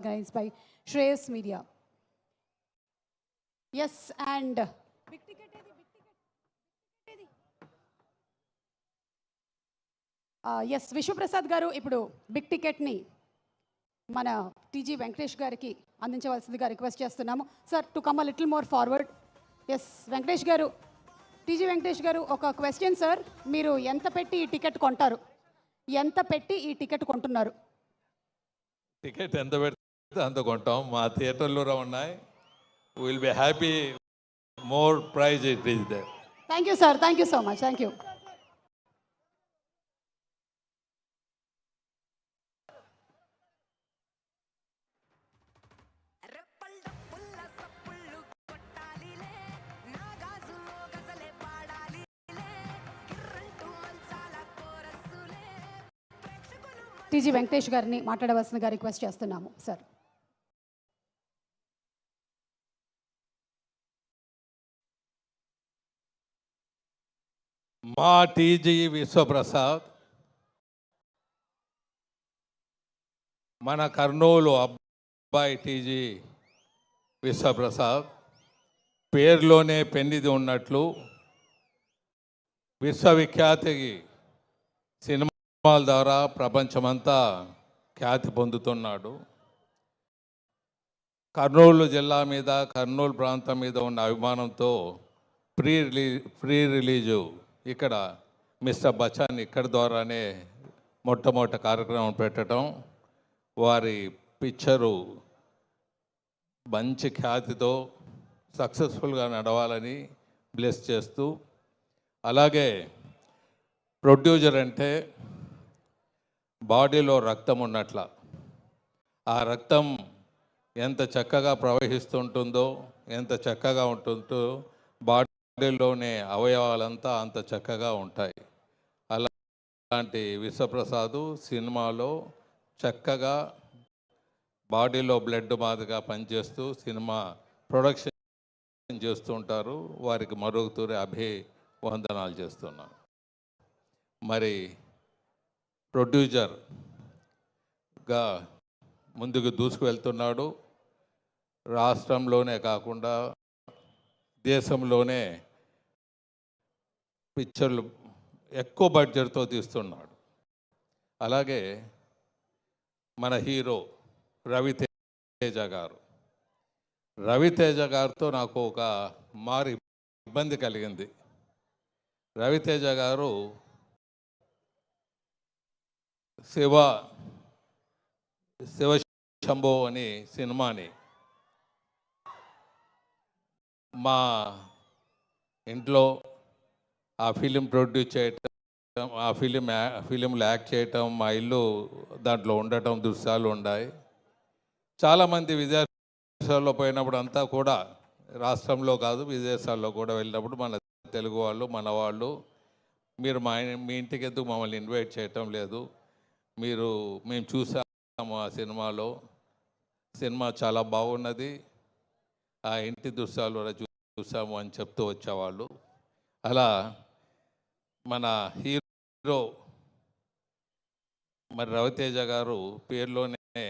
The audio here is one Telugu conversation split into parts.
organized by Shreyas Media. Yes, and big ticket ఏది? ఎస్ విశ్వప్రసాద్ గారు ఇప్పుడు బిగ్ టికెట్ని మన టీజీ వెంకటేష్ గారికి అందించవలసిందిగా రిక్వెస్ట్ చేస్తున్నాము. Sir to come a little more forward. S Venkatesh గారు, టీజీ వెంకటేష్ గారు, ఒక క్వశ్చన్ సార్. మీరు ఎంత పెట్టి ఈ టికెట్ కొంటారు? ఎంత పెట్టి ఈ టికెట్ కొంటున్నారు? టికెట్ ఎంత పెడితే అంత కొంటాం. మా థియేటర్లో ఉన్నాయి. Will be happy more prize it is there. Thank you sir, thank you so much, thank you. TG Venkatesh గారిని మాట్లాడవలసిందిగా రిక్వెస్ట్ చేస్తున్నాము సార్. మా టీజీ విశ్వప్రసాద్ మన కర్నూలు అబ్బాయి టీజీ విశ్వప్రసాద్ పేరులోనే పెన్నిది ఉన్నట్లు విశ్వవిఖ్యాతికి సినిమాల ద్వారా ప్రపంచమంతా ఖ్యాతి పొందుతున్నాడు. కర్నూలు జిల్లా మీద, కర్నూలు ప్రాంతం మీద ఉన్న అభిమానంతో ప్రీ రిలీజు ఇక్కడ మిస్టర్ బచ్చన్ ఇక్కడ ద్వారానే మొట్టమొదటి కార్యక్రమం పెట్టడం, వారి పిక్చరు మంచి ఖ్యాతితో సక్సెస్ఫుల్గా నడవాలని బ్లెస్ చేస్తూ, అలాగే ప్రొడ్యూసర్ అంటే బాడీలో రక్తం ఉన్నట్ల, ఆ రక్తం ఎంత చక్కగా ప్రవహిస్తుంటుందో, ఎంత చక్కగా ఉంటుందో బాడీలోనే అవయవాలంతా అంత చక్కగా ఉంటాయి. అలాంటి విశ్వప్రసాద్ సినిమాలో చక్కగా బాడీలో బ్లడ్ మాదిరిగా పనిచేస్తూ సినిమా ప్రొడక్షన్ చేస్తుంటారు. వారికి మరొకతూరి అభివందనాలు చేస్తున్నాను. మరి ప్రొడ్యూసర్గా ముందుకు దూసుకువెళ్తున్నాడు. రాష్ట్రంలోనే కాకుండా దేశంలోనే పిక్చర్లు ఎక్కువ బడ్జెట్తో తీస్తున్నాడు. అలాగే మన హీరో రవితేజ గారితో నాకు ఒక మారి ఇబ్బంది కలిగింది. రవితేజ గారు శివ శంభో అని సినిమాని మా ఇంట్లో ఆ ఫిలిం ప్రొడ్యూస్ చేయటం, ఆ ఫిలింలో యాక్ట్ చేయటం, మా ఇల్లు దాంట్లో ఉండటం దృశ్యాలు ఉన్నాయి. చాలామంది విదేశాల్లో పోయినప్పుడు అంతా కూడా, రాష్ట్రంలో కాదు విదేశాల్లో కూడా వెళ్ళినప్పుడు మన తెలుగు వాళ్ళు, మన వాళ్ళు, మీరు మీ ఇంటికి ఎందుకు మమ్మల్ని ఇన్వైట్ చేయటం లేదు, మేము చూసాము ఆ సినిమా చాలా బాగున్నది, ఆ ఇంటి దృశ్యాలు చూసాము అని చెప్తూ వచ్చేవాళ్ళు. అలా మన హీరో మరి రవితేజ గారు పేరులోనే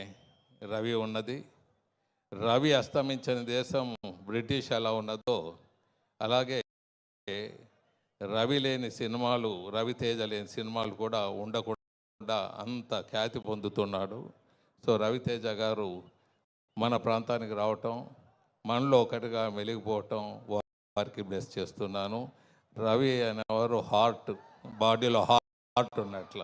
రవి ఉన్నది. రవి అస్తమించిన దేశం బ్రిటిష్ ఎలా ఉన్నదో అలాగే రవితేజ లేని సినిమాలు కూడా ఉండకుండా అంత ఖ్యాతి పొందుతున్నాడు. సో రవితేజ గారు మన ప్రాంతానికి రావటం, మనలో ఒకటిగా మెలిగిపోవటం వారికి బ్లెస్ చేస్తున్నాను. రవి అనేవారు బాడీలో హార్ట్ ఉన్నట్ల,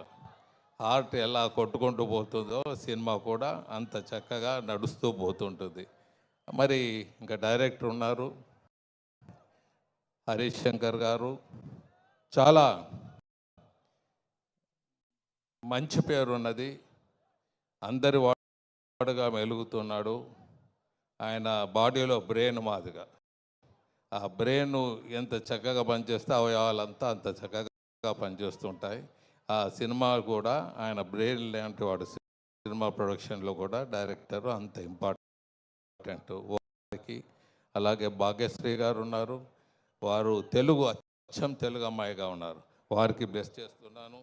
హార్ట్ ఎలా కొట్టుకుంటూ పోతుందో సినిమా కూడా అంత చక్కగా నడుస్తూ పోతుంటుంది. మరి ఇంకా డైరెక్టర్ ఉన్నారు హరీష్ శంకర్ గారు, చాలా మంచి పేరు ఉన్నది, అందరి వాడుగా మెలుగుతున్నాడు. ఆయన బాడీలో బ్రెయిన్ మాదిగా, ఆ బ్రెయిన్ ఎంత చక్కగా పనిచేస్తే అవయవాలంతా అంత చక్కగా పనిచేస్తుంటాయి. ఆ సినిమా కూడా ఆయన బ్రెయిన్ లాంటి వాడు. సినిమా ప్రొడక్షన్లో కూడా డైరెక్టర్ అంత ఇంపార్టెంట్ వారికి. అలాగే భాగ్యశ్రీ గారు ఉన్నారు, వారు అచ్చం తెలుగు అమ్మాయిగా ఉన్నారు, వారికి బ్లెస్ చేస్తున్నాను.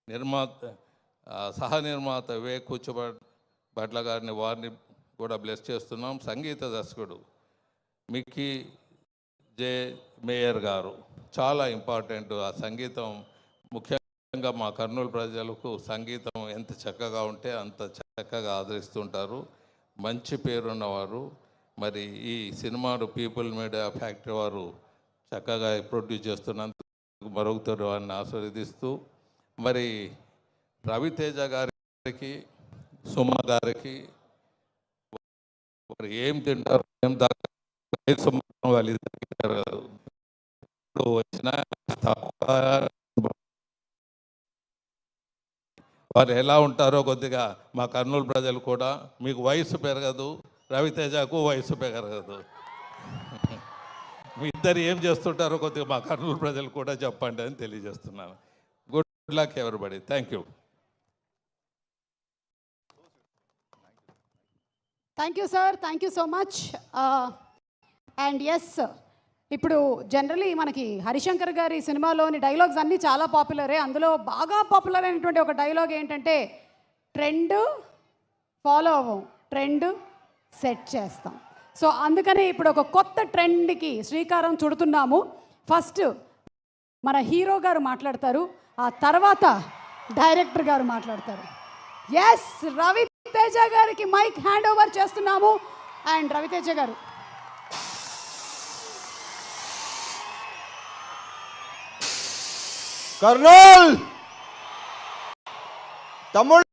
నిర్మాత సహ నిర్మాత వివేక్ కూర్చోబట్ల గారిని వారిని కూడా బ్లెస్ చేస్తున్నాం. సంగీత దర్శకుడు మిక్కీ జే మేయర్ గారు చాలా ఇంపార్టెంట్. ఆ సంగీతం ముఖ్యంగా మా కర్నూలు ప్రజలకు సంగీతం ఎంత చక్కగా ఉంటే అంత చక్కగా ఆదరిస్తుంటారు. మంచి పేరున్నవారు. మరి ఈ సినిమాను పీపుల్ మీడియా ఫ్యాక్టరీ వారు చక్కగా ప్రొడ్యూస్ చేస్తున్నందుకు మరొకరు వారిని ఆశీర్వదిస్తూ, మరి రవితేజ గారికి, సుమ గారికి మరి ఏం తింటారు ఏం దాకా వాళ్ళు ఇప్పుడు వచ్చిన వారు ఎలా ఉంటారో కొద్దిగా మా కర్నూలు ప్రజలు కూడా, మీకు వయసు పెరగదు, రవితేజకు వయసు పెరగదు. మీ ఇద్దరు ఏం చేస్తుంటారో కొద్దిగా మా కర్నూలు ప్రజలు కూడా చెప్పండి అని తెలియజేస్తున్నాను. Good luck everybody. Thank you. Thank you sir, thank you so much. And yes, ఇప్పుడు జనరలీ మనకి హరిశంకర్ గారి సినిమాలోని డైలాగ్స్ అన్నీ చాలా పాపులరే. అందులో బాగా పాపులర్ అయినటువంటి ఒక డైలాగ్ ఏంటంటే, ట్రెండ్ ఫాలో అవ్వం, ట్రెండ్ సెట్ చేస్తాం. సో అందుకనే ఇప్పుడు ఒక కొత్త ట్రెండ్కి శ్రీకారం చుడుతున్నాము. ఫస్ట్ మన హీరో గారు మాట్లాడతారు, ఆ తర్వాత డైరెక్టర్ గారు మాట్లాడతారు. ఎస్, రవితేజ గారికి మైక్ హ్యాండ్ ఓవర్ చేస్తున్నాము. అండ్ రవితేజ గారు, కర్నూల్ తమ్ముళ్ళు